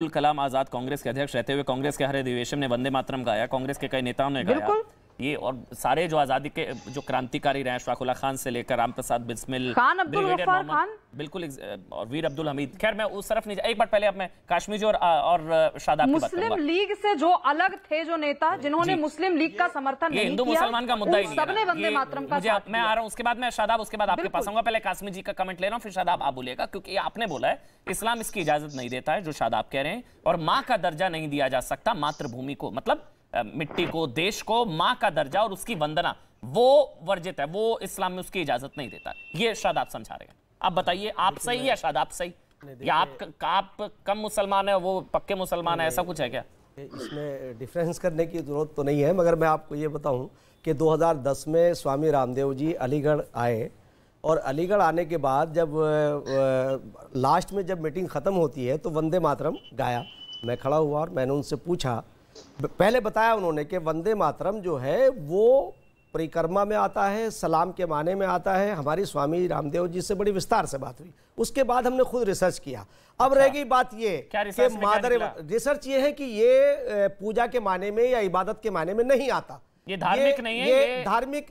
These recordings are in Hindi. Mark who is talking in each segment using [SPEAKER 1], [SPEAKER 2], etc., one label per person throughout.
[SPEAKER 1] अब्दुल कलाम आजाद कांग्रेस के अध्यक्ष रहते हुए कांग्रेस के हर अधिवेशन में वंदे मातरम गाया, कांग्रेस के कई नेताओं ने गाया ये, और सारे जो आजादी के जो क्रांतिकारी रहे, अशफाकुल्लाह खान से लेकर राम प्रसाद बिस्मिल
[SPEAKER 2] खान, अब्दुल गफ्फार खान,
[SPEAKER 1] बिल्कुल, और वीर अब्दुल हमीद। खैर मैं उस तरफ नहीं, एक बार पहले अब मैं काश्मीर और शादाब की बात करूंगा।
[SPEAKER 2] मुस्लिम लीग से जो अलग थे, जो नेता जिन्होंने मुस्लिम लीग का समर्थन नहीं किया,
[SPEAKER 1] हिंदू मुसलमान का मुद्दा ही नहीं है,
[SPEAKER 2] सबने वंदे मातरम का साथ
[SPEAKER 1] मैं आ रहा हूं, उसके बाद मैं शादाब, उसके बाद आपके पास आऊंगा। पहले काश्मीर जी का कमेंट ले रहा हूं, फिर शादाब आप बोलिएगा, क्योंकि आपने बोला है इस्लाम इसकी इजाजत नहीं देता है, जो शादाब कह रहे हैं, और मां का दर्जा नहीं दिया जा सकता मातृभूमि को, मतलब मिट्टी को, देश को मां का दर्जा और उसकी वंदना वो वर्जित है, वो इस्लाम में उसकी इजाजत नहीं देता। ये शादाब समझा रहे हैं। आप बताइए, आप सही या शादाब सही, या आप कम मुसलमान है, वो पक्के मुसलमान है, ऐसा कुछ है क्या?
[SPEAKER 3] इसमें डिफरेंस करने की जरूरत तो नहीं है, मगर मैं आपको ये बताऊं कि 2010 में स्वामी रामदेव जी अलीगढ़ आए, और अलीगढ़ आने के बाद जब लास्ट में जब मीटिंग ख़त्म होती है तो वंदे मातरम गाया। मैं खड़ा हुआ और मैंने उनसे पूछा, पहले बताया उन्होंने कि वंदे मातरम जो है वो परिक्रमा में आता है, सलाम के माने में आता है। हमारी स्वामी रामदेव जी से बड़ी विस्तार से बात हुई, उसके बाद हमने खुद रिसर्च किया। अब रह गई बात ये कि रिसर्च ये है कि ये पूजा के माने में या इबादत के माने में नहीं आता,
[SPEAKER 1] ये धार्मिक नहीं है,
[SPEAKER 3] ये धार्मिक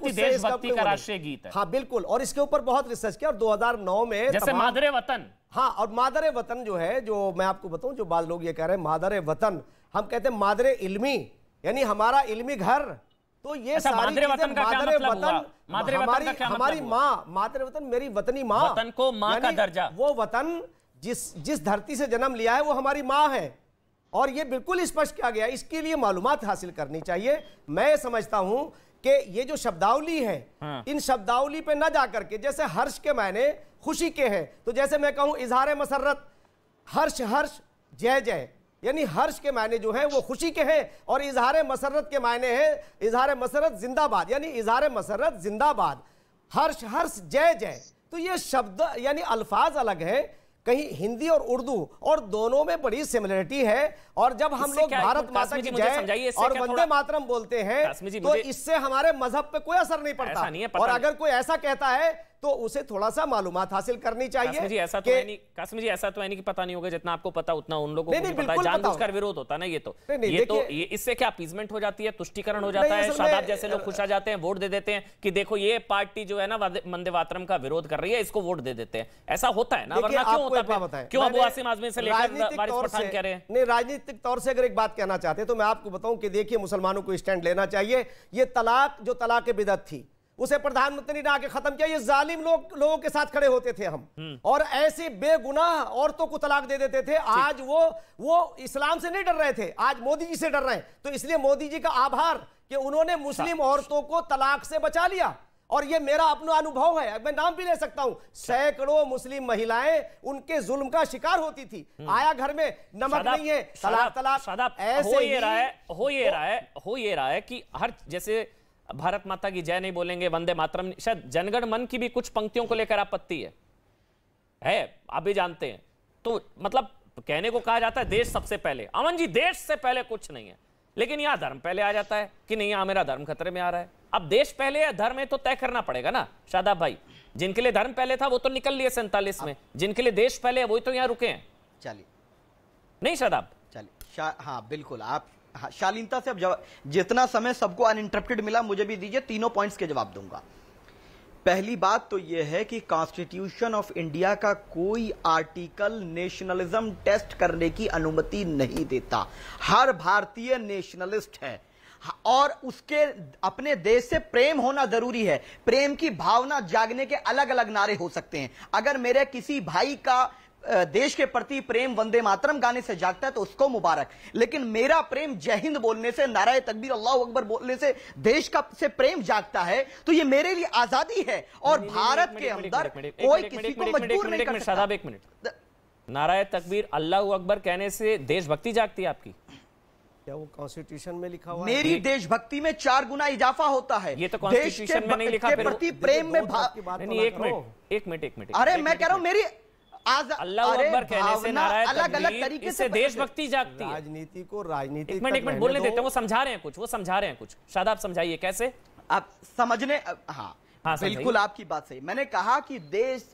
[SPEAKER 1] देशभक्ति का राष्ट्रीय गीत है।
[SPEAKER 3] हाँ बिल्कुल, और इसके ऊपर बहुत रिसर्च किया, और 2009 में
[SPEAKER 1] जैसे मादरे वतन,
[SPEAKER 3] हाँ, और मादरे वतन जो है, जो मैं आपको बताऊं, जो बाद लोग ये कह रहे हैं मादरे वतन, हम कहते हैं मादरे इल्मी, यानी हमारा इल्मी घर। तो ये सारी
[SPEAKER 1] मादरे वतन का क्या मतलब हुआ? मादरे वतन का क्या मतलब?
[SPEAKER 3] हमारी माँ, मादरे वतन मेरी वतनी माँ,
[SPEAKER 1] वतन को माँ का दर्जा,
[SPEAKER 3] वो वतन जिस धरती से जन्म लिया है वो हमारी माँ है, और ये बिल्कुल स्पष्ट किया गया। इसके लिए मालूमात हासिल करनी चाहिए। मैं समझता हूं कि ये जो शब्दावली है, इन शब्दावली पे ना जाकर के, जैसे हर्ष के मायने खुशी के हैं, तो जैसे मैं कहूं इजहार मसरत, हर्ष हर्ष जय जय, यानी हर्ष के मायने जो है वो खुशी के हैं, और इजहार मसरत के मायने हैं इजहार मसरत जिंदाबाद, यानी इजहार मसरत जिंदाबाद, हर्ष हर्ष जय जय। तो ये शब्द यानी अल्फाज अलग है, कहीं हिंदी और उर्दू, और दोनों में बड़ी सिमिलरिटी है। और जब हम लोग भारत माता की जय और वंदे मातरम बोलते हैं तो इससे हमारे मजहब पे कोई असर नहीं पड़ता, और अगर कोई ऐसा कहता है तो उसे थोड़ा सा मालूमात हासिल करनी चाहिए।
[SPEAKER 1] काश्मीर जी ऐसा तो है नहीं कि पता नहीं होगा, जितना आपको पता उतना उन लोगों को नहीं पता है, जानबूझकर विरोध होता ना। ये इससे क्या अपीसमेंट हो जाती है, तुष्टिकरण हो जाता है, शादाब जैसे लोग खुश आ जाते हैं, वोट दे देते हैं कि देखो ये पार्टी जो है ना वंदे मातरम का विरोध कर रही है, इसको वोट दे देते हैं। ऐसा होता है ना, वरना क्यों होता है? क्यों अबू आसिम आजमी से लेकर वारिस पठान कह रहे हैं?
[SPEAKER 3] नहीं, राजनीतिक तौर से अगर एक बात कहना चाहते हैं तो मैं आपको बताऊं कि देखिए, मुसलमानों को स्टैंड लेना चाहिए। ये तलाक जो तलाक बिदअत थी, उसे प्रधानमंत्री ने आके खत्म किया। ये जालिम लोगों के साथ खड़े होते थे हम, और ऐसी बेगुनाह औरतों को तलाक दे देते थे। आज वो इस्लाम से नहीं डर रहे थे, आज मोदी जी से डर रहे हैं। तो इसलिए मोदी जी का आभार कि उन्होंने मुस्लिम औरतों को तलाक से बचा लिया, और ये मेरा अपना अनुभव है, मैं नाम भी ले सकता हूं। सैकड़ों मुस्लिम महिलाएं उनके जुल्म का शिकार होती थी। आया घर में नमक नहीं है, तलाक।
[SPEAKER 1] ऐसे हो ये रहा है कि हर, जैसे भारत माता की जय नहीं बोलेंगे, वंदे मातरम, शायद जनगण मन की भी कुछ पंक्तियों को लेकर आपत्ति है, आप भी जानते हैं। तो मतलब कहने को कहा जाता है देश सबसे पहले। अमन जी, देश से पहले कुछ नहीं है, लेकिन यहां धर्म पहले आ जाता है कि नहीं, यहां मेरा धर्म खतरे में आ रहा है। अब देश पहले या धर्म है तो तय करना पड़ेगा ना शादाब भाई। जिनके लिए धर्म पहले था वो तो निकल लिए 47 में, जिनके लिए देश पहले है वही तो यहां रुके हैं।
[SPEAKER 4] चलिए,
[SPEAKER 1] नहीं शादाब,
[SPEAKER 4] चलिए, हाँ बिल्कुल, आप शालीनता से अब जितना समय सबको अनइंटरप्टेड मिला मुझे भी दीजिए, तीनों पॉइंट्स के जवाब दूंगा। पहली बात तो यह है कि कॉन्स्टिट्यूशन ऑफ इंडिया का कोई आर्टिकल नेशनलिज्म टेस्ट करने की अनुमति नहीं देता। हर भारतीय नेशनलिस्ट है, और उसके अपने देश से प्रेम होना जरूरी है। प्रेम की भावना जागने के अलग अलग नारे हो सकते हैं। अगर मेरे किसी भाई का देश के प्रति प्रेम वंदे मातरम गाने से जागता है तो उसको मुबारक, लेकिन मेरा प्रेम जय हिंद बोलने से, नाराए तकबीर अल्लाह अकबर बोलने से देश का से प्रेम जागता है, तो ये मेरे लिए आजादी है। और भारत के अंदर कोई किसी को मजबूर नहीं कर सकता।
[SPEAKER 1] एक मिनट, नाराए तकबीर अल्लाह अकबर कहने से देशभक्ति जागती है आपकी?
[SPEAKER 3] क्या वो कॉन्स्टिट्यूशन में लिखा हुआ है?
[SPEAKER 4] मेरी देशभक्ति में 4 गुना इजाफा होता है।
[SPEAKER 1] ये तो कॉन्स्टिट्यूशन में नहीं लिखा।
[SPEAKER 4] प्रति प्रेम में
[SPEAKER 1] एक मिनट,
[SPEAKER 4] अरे मैं कह रहा हूं मेरी
[SPEAKER 1] अल्लाह अकबर कहने से, नारायण
[SPEAKER 4] अलग अलग तरीके से
[SPEAKER 1] देशभक्ति जागती है।
[SPEAKER 3] राजनीति को राजनीति,
[SPEAKER 1] एक मिनट बोलने देते हैं, वो समझा रहे हैं कुछ, शादाब समझाइए कैसे
[SPEAKER 4] आप समझने। हाँ,
[SPEAKER 1] हाँ,
[SPEAKER 4] बिल्कुल आपकी बात सही। मैंने कहा कि देश,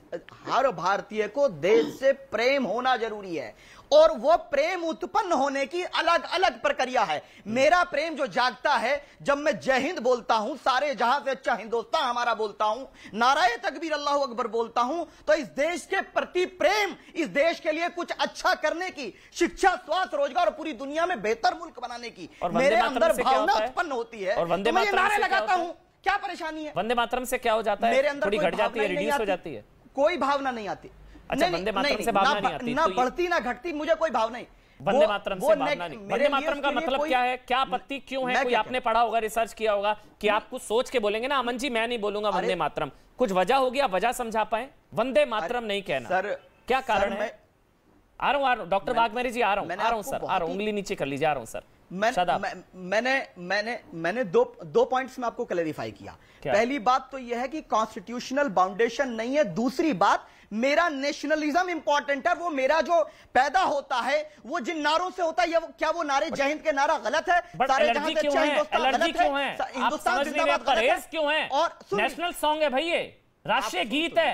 [SPEAKER 4] हर भारतीय को देश से प्रेम होना जरूरी है, और वो प्रेम उत्पन्न होने की अलग अलग प्रक्रिया है। मेरा प्रेम जो जागता है जब मैं जय हिंद बोलता हूं, सारे जहां से अच्छा हिंदुस्तान हमारा बोलता हूं, नाराए तकबीर अल्लाह अकबर बोलता हूं, तो इस देश के प्रति प्रेम, इस देश के लिए कुछ अच्छा करने की, शिक्षा, स्वास्थ्य, रोजगार और पूरी दुनिया में बेहतर मुल्क बनाने की मेरे अंदर भावना उत्पन्न होती है।
[SPEAKER 1] और वंदे
[SPEAKER 4] मैं ये
[SPEAKER 1] मातरम
[SPEAKER 4] नारे
[SPEAKER 1] से क्या
[SPEAKER 4] लगाता
[SPEAKER 1] होता है?
[SPEAKER 4] हूं, क्या परेशानी है?
[SPEAKER 1] वंदे मातरम से क्या हो जाता है?
[SPEAKER 4] मेरे अंदर
[SPEAKER 1] थोड़ी
[SPEAKER 4] कोई
[SPEAKER 1] घट जाती है,
[SPEAKER 4] भावना ही
[SPEAKER 1] रिड्यूस
[SPEAKER 4] नहीं
[SPEAKER 1] हो जाती है।
[SPEAKER 4] कोई भावना नहीं आती।
[SPEAKER 1] अच्छा, वंदे मातरम से भावना नहीं आती,
[SPEAKER 4] ना
[SPEAKER 1] तो
[SPEAKER 4] बढ़ती ना घटती, मुझे कोई भाव नहीं।
[SPEAKER 1] वंदे मातरम से भावना नहीं। वंदे मातरम का मतलब क्या है? क्या आपत्ति क्यों है? कोई आपने पढ़ा होगा, रिसर्च किया होगा कि आप कुछ सोच के बोलेंगे ना, अमन जी मैं नहीं बोलूंगा वंदे मातरम, कुछ वजह होगी, आप वजह समझा पाए? वंदे मातरम नहीं कहना,
[SPEAKER 4] सर
[SPEAKER 1] क्या कारण है? आ रहा हूं डॉक्टर वाघमारे जी, आ रहा हूं सर, आ रहा हूं, उंगली नीचे कर लीजिए, आ रहा हूं सर।
[SPEAKER 4] मैंने दो पॉइंट्स में आपको क्लैरिफाई किया। पहली बात तो यह है कि कॉन्स्टिट्यूशनल बाउंडेशन नहीं है। दूसरी बात, मेरा नेशनलिज्म इंपॉर्टेंट है। वो मेरा जो पैदा होता है वो जिन नारों से होता है, क्या वो नारे जय हिंद के नारा गलत है?
[SPEAKER 1] सारे जहां से अच्छा हिंदुस्तान गलत है? हिंदुस्तान जिंदाबाद परहेज क्यों है? और नेशनल सॉन्ग है भाई, ये राष्ट्रीय गीत है,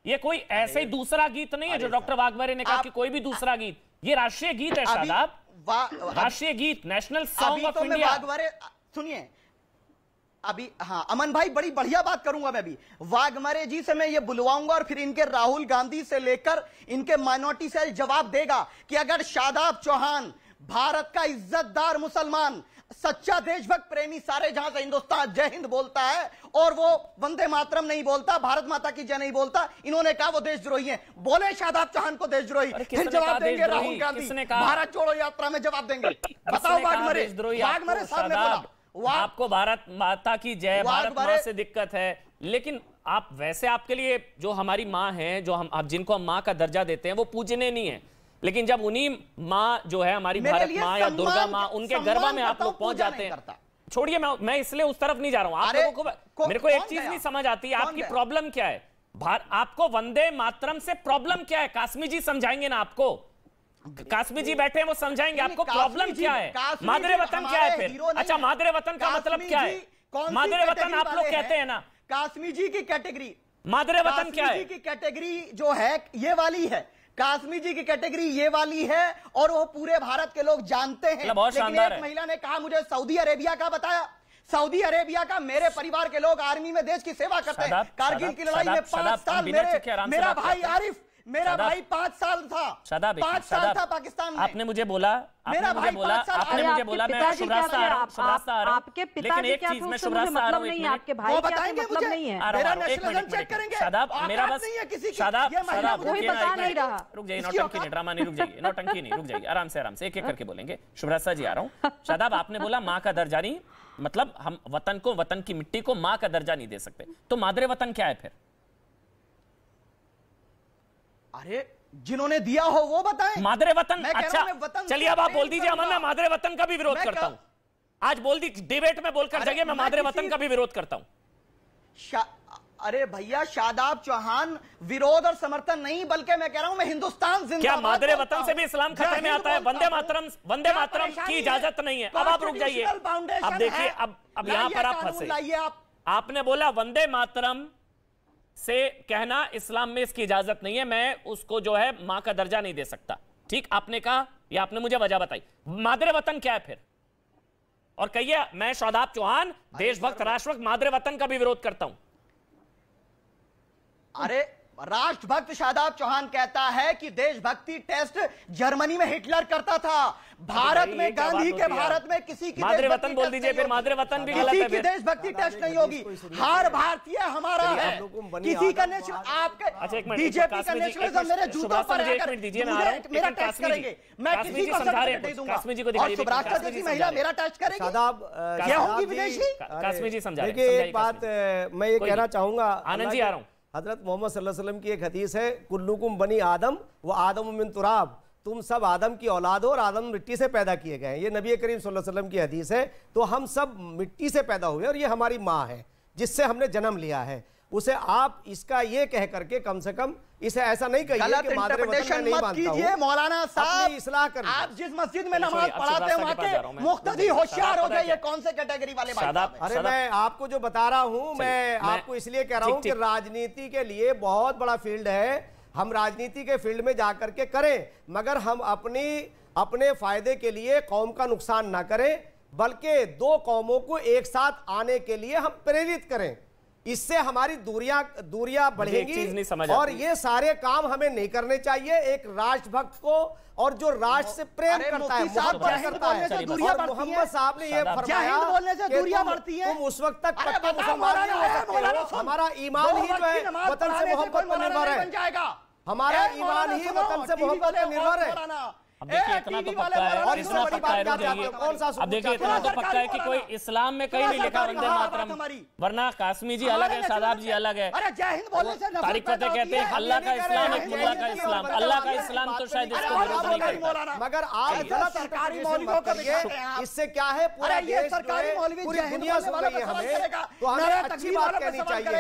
[SPEAKER 1] ये कोई ऐसे ही दूसरा गीत नहीं है जो डॉक्टर वाघमारे ने कहा कि कोई भी दूसरा गीत, ये राष्ट्रीय गीत है शादाब, राष्ट्रीय गीत, नेशनल सॉन्ग ऑफ इंडिया।
[SPEAKER 4] सुनिए अभी, हाँ अमन भाई, बड़ी बढ़िया बात करूंगा मैं भी। वाघमारे जी से मैं ये बुलवाऊंगा और फिर इनके राहुल गांधी से लेकर इनके माइनॉरिटी सेल जवाब देगा कि अगर शादाब चौहान, भारत का इज्जतदार मुसलमान, सच्चा देशभक्त प्रेमी, सारे जहां से हिंदुस्तान जय हिंद बोलता है और वो वंदे मातरम नहीं बोलता, भारत माता की जय नहीं बोलता, इन्होंने कहा वो देशद्रोही हैं। बोले शादाब चौहान को देशद्रोही, फिर जवाब देंगे राहुल गांधी, भारत जोड़ो यात्रा में जवाब देंगे। बताओ वाघमारे साहब ने बोला
[SPEAKER 1] आपको भारत माता की जय, भारत मां से दिक्कत है, लेकिन आप वैसे, आपके लिए जो हमारी माँ है, जो हम आप जिनको हम माँ का दर्जा देते हैं, वो पूजने नहीं है, लेकिन जब उन्हीं माँ जो है हमारी भारत माँ या दुर्गा माँ, उनके गर्भा में आप लोग पहुंच जाते हैं। छोड़िए, मैं इसलिए उस तरफ नहीं जा रहा हूं। आप लोगों को, मेरे को एक चीज नहीं समझ आती है, आपकी प्रॉब्लम क्या है? आपको वंदे मातरम से प्रॉब्लम क्या है? कासमी जी समझाएंगे ना आपको, कासमी जी बैठे हैं, वो समझाएंगे आपको प्रॉब्लम क्या है। मादरे वतन क्या है फिर? अच्छा, मादरे वतन का मतलब क्या है? मादरे वतन आप लोग कहते हैं ना,
[SPEAKER 4] कासमी जी की कैटेगरी,
[SPEAKER 1] मादरे वतन क्या है?
[SPEAKER 4] की कैटेगरी जो है ये वाली है, कासमी जी की कैटेगरी ये वाली है, और वो पूरे भारत के लोग जानते हैं।
[SPEAKER 1] बहुत शानदार है।
[SPEAKER 4] महिला ने कहा मुझे सऊदी अरेबिया का बताया, सऊदी अरेबिया का, मेरे परिवार के लोग आर्मी में देश की सेवा करते हैं। कारगिल की लड़ाई में 5 साल मेरा भाई आरिफ, मेरा भाई 5 साल था, 5 साल था पाकिस्तान में।
[SPEAKER 1] आपने मुझे बोला,
[SPEAKER 2] आपने मुझे बोला, मैं शुभरास्ता आ रहा हूं, आपके पिताजी क्या थे उससे मुझे मतलब नहीं है, आपके भाई क्या थे मतलब नहीं है।
[SPEAKER 4] मेरा नेशनलिज्म चेक करेंगे।
[SPEAKER 1] शादाब, मेरा बस शादाब,
[SPEAKER 2] कोई बता नहीं रहा।
[SPEAKER 1] रुक जाइए, नौटंकी नहीं, ड्रामा नहीं, रुक जाइए, नौटंकी नहीं, रुक जाइए, आराम से एक एक करके बोलेंगे। शुभरास्ता जी आ रहा हूं। शादाब, आपने बोला माँ का दर्जा नहीं, मतलब हम वतन को, वतन की मिट्टी को माँ का दर्जा नहीं दे सकते, तो मादरे वतन क्या है फिर?
[SPEAKER 4] अरे जिन्होंने दिया हो वो बताएं।
[SPEAKER 1] मादरे वतन, अच्छा चलिए अब आप बोल दीजिए अमन, मैं मादरे वतन का भी विरोध करता हूं। आज बोल दी, डिबेट में बोलकर जगह मैं मादरे वतन का भी विरोध करता हूं।
[SPEAKER 4] अरे भैया, शादाब चौहान विरोध और समर्थन नहीं, बल्कि मैं कह रहा हूं मैं हिंदुस्तान जिंदाबाद।
[SPEAKER 1] क्या मादरे वतन से भी इस्लाम खतरे में आता है? वंदे मातरम की इजाजत नहीं है। अब आप रुक जाइए, अब देखिए, अब यहां पर आप फंसे। आपने बोला वंदे मातरम से कहना इस्लाम में इसकी इजाजत नहीं है, मैं उसको जो है मां का दर्जा नहीं दे सकता। ठीक आपने कहा, या आपने मुझे वजह बताई। मादरे वतन क्या है फिर? और कहिए, मैं शादाब चौहान देशभक्त, राष्ट्रभक्त, मादरे वतन का भी विरोध करता हूं।
[SPEAKER 4] अरे राष्ट्रभक्त शादाब चौहान कहता है कि देशभक्ति टेस्ट जर्मनी में हिटलर करता था, भारत में गांधी के भारत में किसी की
[SPEAKER 1] मादरे वतन बोल दीजिए फिर, मादरे वतन भी गलत है,
[SPEAKER 4] किसी की देशभक्ति टेस्ट नहीं होगी। हर भारतीय हमारा है, किसी का नेशनल, आपके बीजेपी का नेशनलिज्म मेरे जूतों पर आकर मेरा टेस्ट करेंगे, मैं किसी को सर्टिफिकेट नहीं दूंगा। और शुभराष्ट्र जैसी महिला मेरा टेस्ट करेगी, क्या होगी विदेशी?
[SPEAKER 1] कासमी जी समझा।
[SPEAKER 3] एक बात मैं ये कहना चाहूंगा,
[SPEAKER 1] आनंद जी आ रहा हूं।
[SPEAKER 3] हजरत मोहम्मद सल्लल्लाहु अलैहि वसल्लम की एक हदीस है, कुल्लुकुम बनी आदम व आदम मिन तुराब, तुम सब आदम की औलाद हो और आदम मिट्टी से पैदा किए गए हैं। ये नबी करीम सल्लल्लाहु अलैहि वसल्लम की हदीस है। तो हम सब मिट्टी से पैदा हुए और ये हमारी माँ है जिससे हमने जन्म लिया है। उसे आप इसका ये कह करके कम से कम इसे ऐसा नहीं कहिए कि मादरे वतन मैं नहीं मानता हूं।
[SPEAKER 4] मौलाना साहब
[SPEAKER 3] इस्लाह करिए।
[SPEAKER 4] आप जिस मस्जिद में नमाज पढ़ाते हैं वहां के मुक्तदी होशियार हो जाइए। कौन से कैटेगरी वाले भाई साहब?
[SPEAKER 3] अरे मैं आपको जो बता रहा हूं, मैं आपको इसलिए कह रहा हूं कि राजनीति के लिए बहुत बड़ा फील्ड है, हम राजनीति के फील्ड में जाकर के करें, मगर हम अपने फायदे के लिए कौम का नुकसान ना करें, बल्कि दो कौमों को एक साथ आने के लिए हम प्रेरित करें। इससे हमारी दूरियां बढ़ेंगी और ये सारे काम हमें नहीं करने चाहिए। एक राष्ट्रभक्त को और जो राष्ट्र से प्रेम करता है, मोहब्बत करता है, और मोहम्मद साहब ने ये फरमाया कि तुम उस वक्त तक पक्का मुसलमान नहीं हो सकते हो। हमारा ईमान ही जो है वतन से मोहब्बत पर निर्भर है। हमारा ईमान ही वतन से मोहब्बत पर निर्भर है।
[SPEAKER 1] अब देखिए इतना तो पक्का है, इतना पक्का है, अब देखिए इतना तो पक्का है कि कोई इस्लाम में कहीं नहीं लिखा वंदे मातरम, वरना कासमी जी अलग है, शादाब जी अलग है। तारिक फतेह कहते हैं अल्लाह का इस्लाम एक मुल्ला का इस्लाम, अल्लाह का इस्लाम तो शायद इसको विरोध नहीं करता।
[SPEAKER 3] मगर आप गलत इंटरप्रिटेशन मत करिए। इससे क्या है, पूरा देश सरकारी मौलवी पूरी दुनिया सुन रही है हमें, तो हमें अच्छी बात कहनी चाहिए।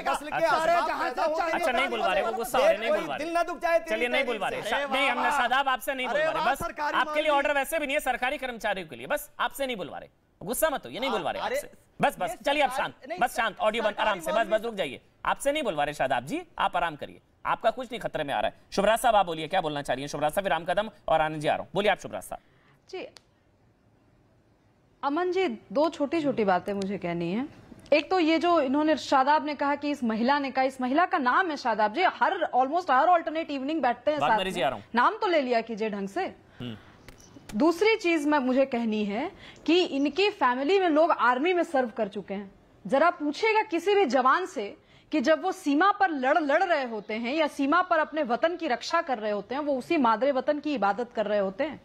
[SPEAKER 1] अच्छा नहीं बुलवा रहे, वो गुस्सा हो रहे, नहीं बुलवा रहे,
[SPEAKER 3] दिल ना दुख जाए,
[SPEAKER 1] चलिए नहीं बुलवा रहे, नहीं हमने शादाब आपसे नहीं बुलवा रहे, बस आपके लिए ऑर्डर वैसे भी नहीं है, सरकारी कर्मचारियों के लिए, बस आपसे नहीं बुलवा रहे, गुस्सा मत हो, ये नहीं बुलवा रहे आपसे, बस चलिए आप शांत, बस शांत, ऑडियो बंद, आराम से, बस रुक जाइए, आपसे नहीं बुलवा रहे शादाब जी, आप आराम करिए, आपका कुछ नहीं खतरे में आ रहा है। शुभराज साहब आप बोलिए क्या बोलना चाह रही हैं? शुभराज साहब, राम कदम और आनंद जी आ रहा हूं, बोलिए आप शुभराज साहब।
[SPEAKER 2] जी अमन जी, दो छोटी छोटी बातें मुझे कहनी है। एक तो ये जो इन्होंने शादाब ने कहा कि इस महिला ने कहा, इस महिला का नाम है शादाब जी, ऑलमोस्ट हर ऑल्टरनेट इवनिंग बैठते हैं साथ में, नाम तो ले लिया कीजिए ढंग से। दूसरी चीज मुझे कहनी है कि इनकी फैमिली में लोग आर्मी में सर्व कर चुके हैं। जरा पूछेगा किसी भी जवान से कि जब वो सीमा पर लड़ रहे होते हैं या सीमा पर अपने वतन की रक्षा कर रहे होते हैं, वो उसी मादरे वतन की इबादत कर रहे होते हैं,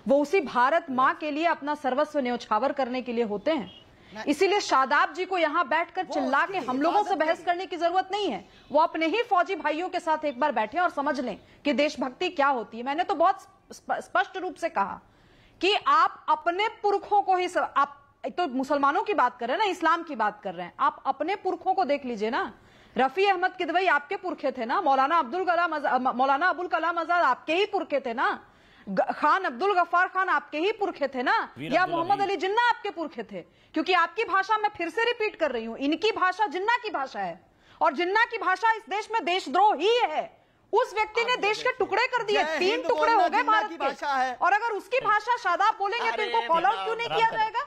[SPEAKER 2] वो उसी भारत माँ के लिए अपना सर्वस्व न्यौछावर करने के लिए होते हैं। इसीलिए शादाब जी को यहाँ बैठकर चिल्ला के हम लोगों से बहस करने की जरूरत नहीं है। वो अपने ही फौजी भाइयों के साथ एक बार बैठे और समझ लें कि देशभक्ति क्या होती है। मैंने तो बहुत स्पष्ट रूप से कहा कि आप अपने पुरखों को ही आप तो मुसलमानों की बात कर रहे हैं ना, इस्लाम की बात कर रहे हैं, आप अपने पुरखों को देख लीजिए ना। रफी अहमद किदवई आपके पुरखे थे ना, मौलाना अबुल कलाम आजाद आपके ही पुरखे थे ना, खान अब्दुल गफ्फार खान आपके ही पुरखे थे ना, या मोहम्मद अली जिन्ना आपके पुरखे थे। क्योंकि आपकी भाषा मैं फिर से रिपीट कर रही हूं, इनकी भाषा जिन्ना की भाषा है, और जिन्ना की भाषा इस देश में देशद्रोह ही है। उस व्यक्ति ने देश के टुकड़े कर दिए, 3 टुकड़े हो गए भारत के, और अगर उसकी भाषा शादाब बोलेंगे तो इनको कॉल आउट क्यों नहीं किया जाएगा?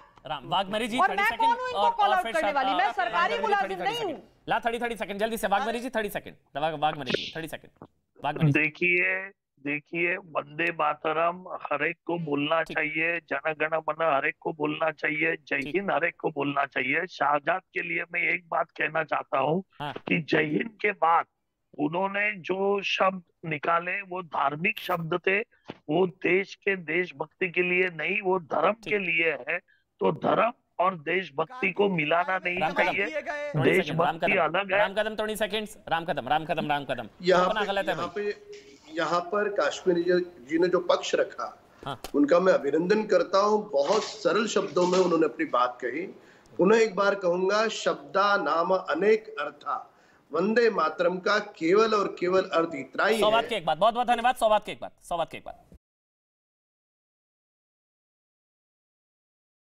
[SPEAKER 1] वाघमरी जी,
[SPEAKER 2] और मैं कौन हूं इनको कॉल आउट करने वाली? मैं सरकारी मुलाजिम नहीं हूं।
[SPEAKER 1] ला 30 सेकंड जल्दी से वाघमरी जी, 30 सेकंड, वाघमरी जी 30 सेकंड।
[SPEAKER 5] देखिए वंदे मातरम हर एक को बोलना चाहिए, जन गण मन हर एक को बोलना चाहिए, जय हिंद हर एक को बोलना चाहिए। शाहजाद के लिए मैं एक बात कहना चाहता हूँ कि जय हिंद के बाद उन्होंने जो शब्द निकाले वो धार्मिक शब्द थे, वो देश के देशभक्ति के लिए नहीं, वो धर्म के लिए है। तो धर्म और देशभक्ति को मिलाना नहीं चाहिए, देशभक्ति अलग है।
[SPEAKER 1] राम कदम 30 सेकंड्स, राम कदम
[SPEAKER 6] यहाँ पर काश्मीरी जी ने जो पक्ष रखा, उनका मैं अभिनंदन करता हूँ। बहुत सरल शब्दों में उन्होंने अपनी बात कही। उन्हें एक बार कहूंगा, शब्दा नाम अनेक अर्था, वंदे मातरम का केवल और केवल अर्थ इतना ही है।
[SPEAKER 1] बहुत बहुत धन्यवाद। 100 बात के एक बात